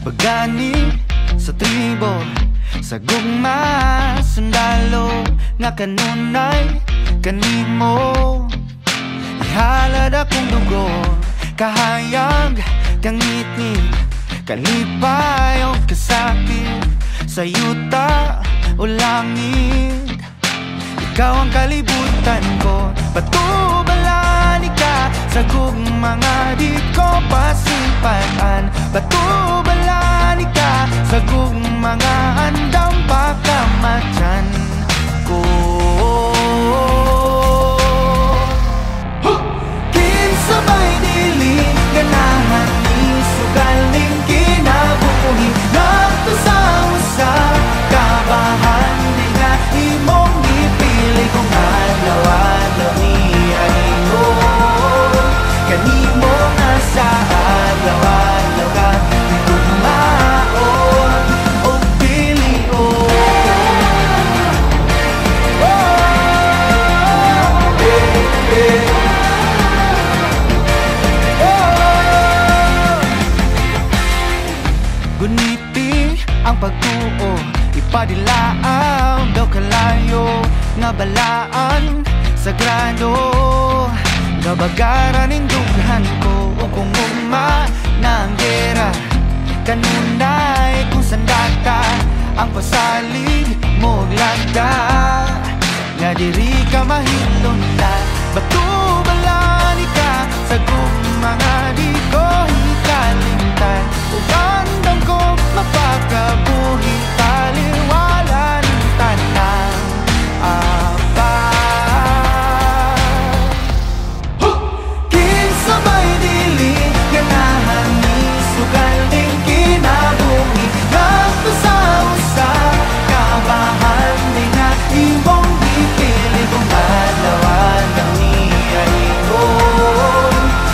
Pagani sa tribo, sa gugma, sundalo, nga kanunay kanimo. Ihalad akong dugo, kahayag, kangitid, kalipay o kasakit, sa yuta o langit. Ikaw ang kalibutan ko, patubalani ka sa gugmanga di ko pasimpatan. Patubalani ka sa gugmanga andam pagkamatyan ko. Kinsabay dili ganahan ni sugaling kinabuhi nagto sa usa kabahan di nga imong ipili kung adlaw-adlaw ni animo kanimo nga sa adlaw-adlaw ka tugmaon o pilion. Guniti ang pagtuo, ipadilaaw daw kalayo nga balaan sagrado. Gabagaran ning dughan ko o kung ugma na ang gera kanunay kung sandata ang pasalig mo glagda nga diri ka mahilunta. Batubalani ka sa gugmanga di ko hikalimtan ug andam ko mapakabuhi taliwala ng tanang kinsabay dili ganahan ni sugaling kinabuhi nagto sa usa kabahan di nga imong ipili kung adlaw-adlaw ni animo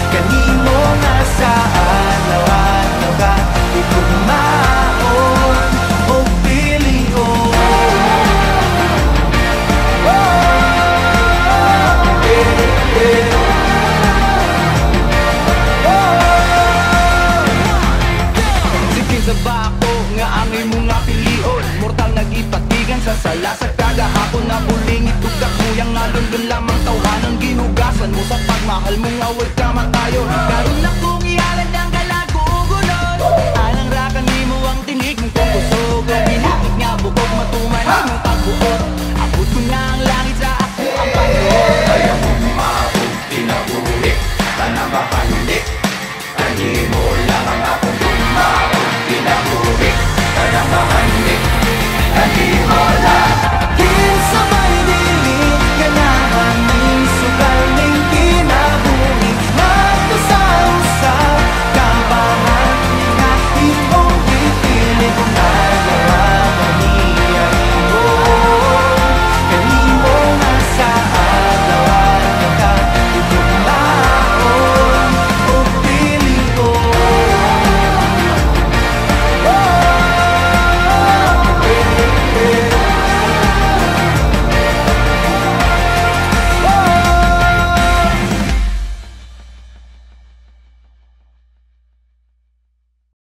kanimo nga sa adlaw-adlaw ka itugmaon o pilion. Sa bako nga ang imong nga pilion, mortal nagipatigan sa sala sa kagahapon na buling itugak muyang nalundun lamang tawhanang ginugasan mo sa pagmahal mong awal ka matayon. Karon na kong ihalad ang galago ugulon